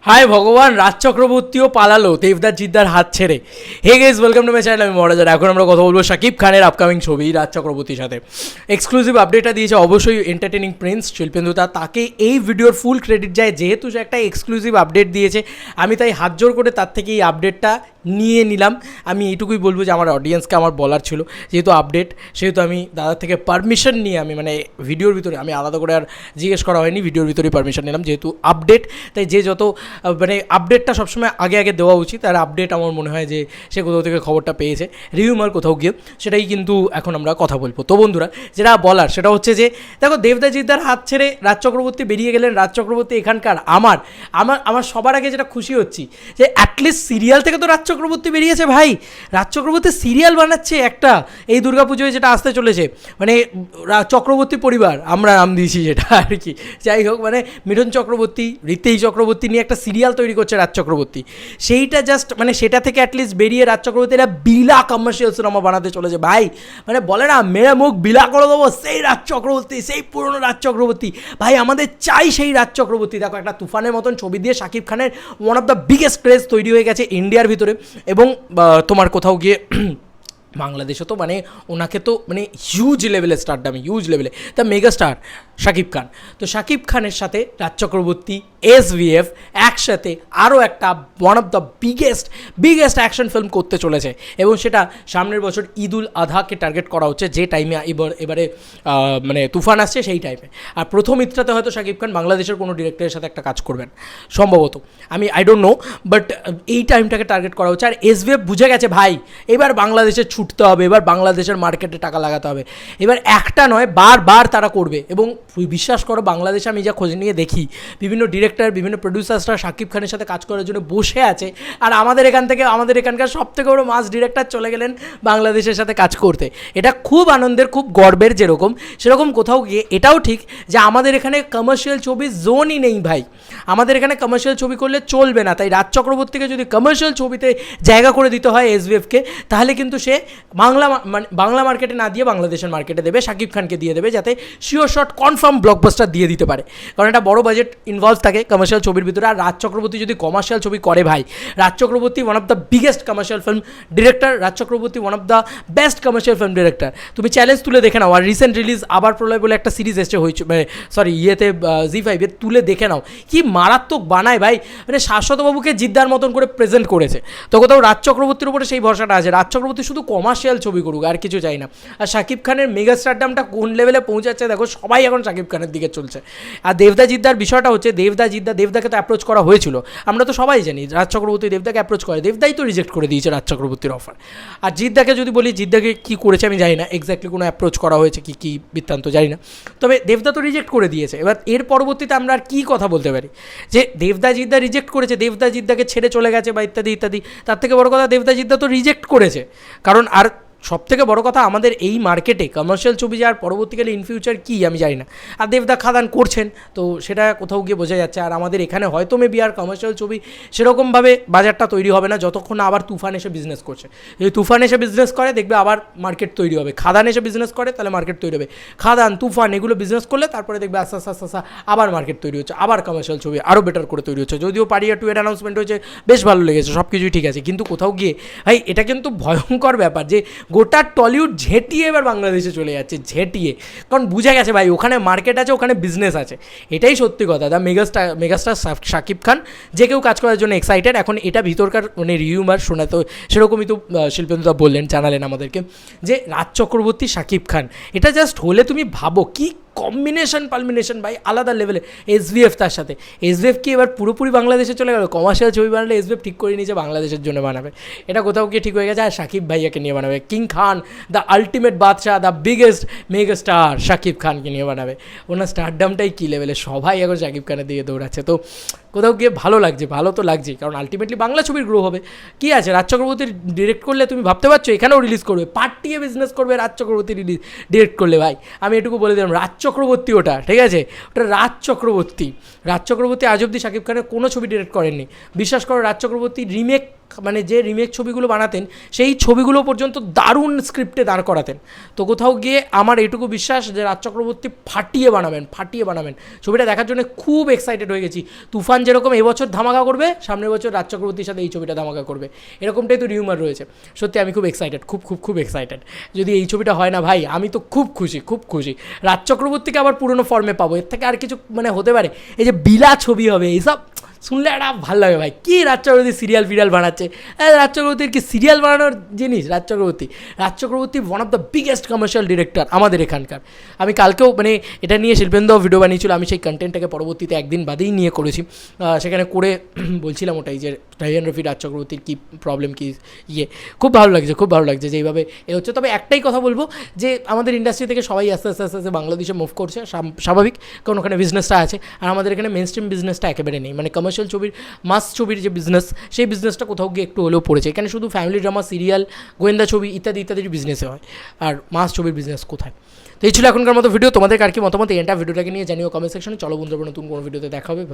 হায় ভগবান, রাজ চক্রবর্তীও পালালো দেবদাস জিদ্দার হাত ছেড়ে। Hey guys, welcome to my channel, আমি মহারাজার। এখন আমরা কথা বলবো শাকিব খানের আপকামিং ছবি রাজ চক্রবর্তীর সাথে। এক্সক্লুসিভ আপডেটটা দিয়েছে অবশ্যই এন্টারটেনিং প্রিন্স শিল্পেন্দু দা। তাকে এই ভিডিওর ফুল ক্রেডিট যায়, যেহেতু সে একটা এক্সক্লুসিভ আপডেট দিয়েছে। আমি তাই হাত জোর করে তার থেকে এই আপডেটটা নিয়ে নিলাম। আমি এইটুকুই বলবো যে আমার অডিয়েন্সকে আমার বলার ছিল, যেহেতু আপডেট, সেহেতু আমি দাদার থেকে পারমিশন নিয়ে আমি ভিডিওর ভিতরে আমি আলাদা করে আর জিজ্ঞেস করা হয়নি, ভিডিওর ভিতরেই পারমিশন নিলাম, যেহেতু আপডেট। তাই যে যত আপডেটটা সবসময় আগে আগে দেওয়া উচিত, আর আপডেট আমার মনে হয় যে সে কোথাও থেকে খবরটা পেয়েছে রিউমার কোথাও গিয়ে, সেটাই কিন্তু এখন আমরা কথা বলবো। তো বন্ধুরা, যেটা বলার সেটা হচ্ছে যে দেখো, দেবদাস জিদ্দার হাত ছেড়ে রাজ চক্রবর্তী বেরিয়ে গেলেন। রাজ চক্রবর্তী এখানকার আমার আমার আমার সবার আগে যেটা খুশি হচ্ছি যে অ্যাটলিস্ট সিরিয়াল থেকে তো রাজ চক্রবর্তী বেরিয়েছে ভাই। রাজ চক্রবর্তী সিরিয়াল বানাচ্ছে একটা, এই দুর্গাপুজোয় যেটা আসতে চলেছে, চক্রবর্তী পরিবার আমরা নাম দিয়েছি যেটা আর কি। যাই হোক, মিঠুন চক্রবর্তী, ঋতেই চক্রবর্তী নিয়ে একটা সিরিয়াল তৈরি করছে রাজ চক্রবর্তী। সেইটা জাস্ট সেটা থেকে অ্যাটলিস্ট বেরিয়ে রাজ চক্রবর্তী একটা বিলা কমার্শিয়াল সিনেমা বানাতে চলেছে ভাই। বলে না, মেরে মুখ বিলা করে দেবো, সেই রাজ চক্রবর্তী, সেই পুরনো রাজ চক্রবর্তী ভাই। আমাদের চাই সেই রাজ চক্রবর্তী। দেখো, একটা তুফানের মতন ছবি দিয়ে শাকিব খানের one of the biggest craze তৈরি হয়ে গেছে ইন্ডিয়ার ভিতরে, এবং তোমার কোথাও গিয়ে বাংলাদেশে তো ওনাকে তো হিউজ লেভেলে স্টারডাম, হিউজ লেভেলে the mega star Shakib Khan. তো শাকিব খানের সাথে রাজ চক্রবর্তী, SVF একসাথে আরও একটা one of the biggest action film করতে চলেছে, এবং সেটা সামনের বছর ঈদুল আধাকে টার্গেট করা হচ্ছে, যে টাইমে এবারে তুফান আসছে সেই টাইমে। আর প্রথম ঈদটাতে হয়তো শাকিব খান বাংলাদেশের কোনো ডিরেক্টরের সাথে একটা কাজ করবেন সম্ভবত, আমি আই ডোন্ট নো, বাট এই টাইমটাকে টার্গেট করা হচ্ছে। আর SVF বুঝে গেছে ভাই, এবার বাংলাদেশে ছুটতে হবে, এবার বাংলাদেশের মার্কেটে টাকা লাগাতে হবে। এবার একটা নয়, বারবার তারা করবে। এবং বিশ্বাস করো, বাংলাদেশে আমি যা খোঁজ নিয়ে দেখি, বিভিন্ন ডিরেক্টর, বিভিন্ন প্রডিউসার্সরা শাকিব খানের সাথে কাজ করার জন্য বসে আছে। আর আমাদের এখানকার সব থেকে বড় মাস ডিরেক্টর চলে গেলেন বাংলাদেশের সাথে কাজ করতে। এটা খুব আনন্দের, খুব গর্বের। সেরকম কোথাও গিয়ে এটাও ঠিক যে আমাদের এখানে কমার্শিয়াল ছবির জোনই নেই ভাই। আমাদের এখানে কমার্শিয়াল ছবি করলে চলবে না। তাই রাজ চক্রবর্তীকে যদি কমার্শিয়াল ছবিতে জায়গা করে দিতে হয় SVFকে, তাহলে কিন্তু সে বাংলা মার্কেটে না দিয়ে বাংলাদেশের মার্কেটে দেবে, শাকিব খানকে দিয়ে দেবে, যাতে শিওর শট কনফার্ম ব্লকবাস্টার দিয়ে দিতে পারে। কারণ একটা বড় বাজেট ইনভলভ থাকে কমার্শিয়াল ছবির ভিতরে। আর রাজ চক্রবর্তী যদি কমার্শিয়াল ছবি করে ভাই, Raj Chakraborty one of the biggest commercial film director, Raj Chakraborty one of the best commercial film director. তুমি চ্যালেঞ্জ তুলে দেখে নাও। আর রিসেন্ট রিলিজ আবার প্রলয় বলে একটা সিরিজ এসছে, ZEE5 তুলে দেখে নাও, কি মারাত্মক বানায় ভাই। শাশ্বতবাবুকে জিদ্দার মতন করে প্রেজেন্ট করেছে। তো কোথাও রাজ চক্রবর্তীর উপরে সেই ভরসাটা আছে। রাজ চক্রবর্তী শুধু কমার্শিয়াল ছবি করুক, আর কিছু চাই না। আর শাকিব খানের মেগা স্টারডামটা কোন লেভেলে পৌঁছাচ্ছে দেখো, সবাই এখন শাকিব খানের দিকে চলছে। আর দেবদাস জিদ্দার বিষয়টা হচ্ছে, দেবদাকে তো অ্যাপ্রোচ করা হয়েছিল, আমরা তো সবাই জানি। রাজ চক্রবর্তী দেবদাকে অ্যাপ্রোচ করে, দেবদাই তো রিজেক্ট করে দিয়েছে রাজ চক্রবর্তীর অফার। আর জিদ্দাকে যদি বলি, জিদ্দাকে কী করেছে আমি জানি না, এক্স্যাক্টলি কোনো অ্যাপ্রোচ করা হয়েছে কি বৃত্তান্ত জানি না, তবে দেবদা তো রিজেক্ট করে দিয়েছে। এবার এর পরবর্তীতে আমরা আর কী কথা বলতে পারি, যে দেবদাস জিদ্দা রিজেক্ট করেছে, দেবদাস জিদ্দাকে ছেড়ে চলে গেছে বা ইত্যাদি ইত্যাদি। তার থেকে বড় কথা, দেবদাস জিদ্দা তো রিজেক্ট করেছে। কারণ আর সবথেকে বড় কথা, আমাদের এই মার্কেটে কমার্শিয়াল ছবি যার পরবর্তীকালে ইন ফিউচার কী আমি জানি না। আর দেবদা খাদান করছেন, তো সেটা কোথাও গিয়ে বোঝা যাচ্ছে। আর আমাদের এখানে হয়তো মেবি আর কমার্শিয়াল ছবি সেরকমভাবে বাজারটা তৈরি হবে না, যতক্ষণ না আবার তুফান এসে বিজনেস করছে। যদি তুফান এসে বিজনেস করে, দেখবে আবার মার্কেট তৈরি হবে। খাদান এসে বিজনেস করে, তাহলে মার্কেট তৈরি হবে। খাদান, তুফান এগুলো বিজনেস করলে তারপরে দেখবে আস্তে আস্তে আবার মার্কেট তৈরি হচ্ছে, আবার কমার্শিয়াল ছবি আরও বেটার করে তৈরি হচ্ছে। যদিও পারিয়া 2 এর অ্যানাউন্সমেন্ট হয়েছে, বেশ ভালো লেগেছে, সব কিছুই ঠিক আছে। কিন্তু কোথাও গিয়ে ভাই, এটা কিন্তু ভয়ঙ্কর ব্যাপার যে গোটা টলিউড ঝেঁটিয়ে এবার বাংলাদেশে চলে যাচ্ছে, ঝেঁটিয়ে। কারণ বুঝে গেছে ভাই, ওখানে মার্কেট আছে, ওখানে বিজনেস আছে। এটাই সত্যি কথা। দ্য মেগাস্টার শাকিব খান যে কেউ কাজ করার জন্য এক্সাইটেড। এখন এটা ভিতরকার রিউমার শোনা, তো সেরকমই তো শিল্পেন্দুদা বললেন, জানালেন আমাদেরকে, যে রাজ চক্রবর্তী শাকিব খান, এটা জাস্ট হলে তুমি ভাবো কি পালমিনেশন ভাই, আলাদা লেভেলে। SVF তার সাথে, SVF কি এবার পুরোপুরি বাংলাদেশে চলে গেল? কমার্শিয়াল ছবি বানালে SVF ঠিক করে নিয়েছে বাংলাদেশের জন্য বানাবে, এটা কোথাও গিয়ে ঠিক হয়ে গেছে। আর শাকিব ভাইয়াকে নিয়ে বানাবে, কিং খান, দ্য আলটিমেট বাদশাহ, the biggest mega star Shakib খানকে নিয়ে বানাবে। ওনার স্টারডামটাই কী লেভেলে, সবাই এখন শাকিব খানের দিকে দৌড়াচ্ছে। তো কোথাও গিয়ে ভালো লাগছে, ভালো তো লাগছে, কারণ আলটিমেটলি বাংলা ছবির গ্রো হবে। কী আছে, রাজ চক্রবর্তীর ডিরেক্ট করলে তুমি ভাবতে পারছো এখানেও রিলিজ করবে, পার্টিয়ে বিজনেস করবে রাজ চক্রবর্তী ডিরেক্ট করলে। ভাই আমি এটুকু বলে দিলাম, রাজ চক্রবর্তী ওটা, ঠিক আছে, ওটা রাজ চক্রবর্তী আজ অব্দি শাকিব খানের কোনো ছবি ডিরেক্ট করেননি। বিশ্বাস করো, রাজ চক্রবর্তী রিমেক মানে যে রিমেক ছবিগুলো বানাতেন সেই ছবিগুলো পর্যন্ত দারুণ স্ক্রিপ্টে দাঁড় করাতেন। তো কোথাও গিয়ে আমার এইটুকু বিশ্বাস যে রাজ চক্রবর্তী ফাটিয়ে বানাবেন। ছবিটা দেখার জন্য খুব এক্সাইটেড হয়ে গেছি। তুফান যেরকম এবছর ধামাকা করবে, সামনের বছর রাজ চক্রবর্তীর সাথে এই ছবিটা ধামাকা করবে, এরকমটাই তো রিউমার রয়েছে। সত্যি আমি খুব এক্সাইটেড, খুব এক্সাইটেড। যদি এই ছবিটা হয় না ভাই, আমি তো খুব খুশি। রাজ চক্রবর্তীকে আবার পুরনো ফর্মে পাবো, এর থেকে আর কিছু মানে হতে পারে? এই যে বিলা ছবি হবে, এইসব শুনলে একটা ভালো লাগে ভাই। কী রাজ চক্রবর্তী সিরিয়াল বানাচ্ছে, রাজ চক্রবর্তীর কি সিরিয়াল বানানোর জিনিস? Raj Chakraborty one of the biggest commercial director আমাদের এখানকার। আমি কালকেও মানে এটা নিয়ে শিল্পেন্দ্র ভিডিও বানিয়েছিল, আমি সেই কন্টেন্টটাকে পরবর্তীতে একদিন বাদেই নিয়ে করেছি। সেখানে করে বলছিলাম ওটাই যে রাইহান রফি রাজ চক্রবর্তীর কী প্রবলেম, কী খুব ভালো লাগছে যে এইভাবে এ হচ্ছে। তবে একটাই কথা বলবো যে আমাদের ইন্ডাস্ট্রি থেকে সবাই আস্তে আস্তে বাংলাদেশে মুভ করছে, স্বাভাবিক, কারণ ওখানে বিজনেসটা আছে। আর আমাদের এখানে মেন স্ট্রিম বিজনেসটা একেবারে নেই, মানে কমার্শিয়াল ছবির, মাস ছবির যে বিজনেস, সেই বিজনেসটা কোথাও গিয়ে একটু হলেও পড়েছে। এখানে শুধু ফ্যামিলি ড্রামা, সিরিয়াল, গোয়েন্দা ছবি ইত্যাদির বিজনেসে হয়, আর মাস ছবির বিজনেস কোথায়? তো এই ছিল এখনকার মতো ভিডিও। তোমাদের আর কি মতামত এই এন্টার ভিডিওটাকে নিয়ে জানিও কমেন্ট সেকশনে। চলো বন্ধুরা, নতুন কোনো ভিডিওতে দেখা হবে।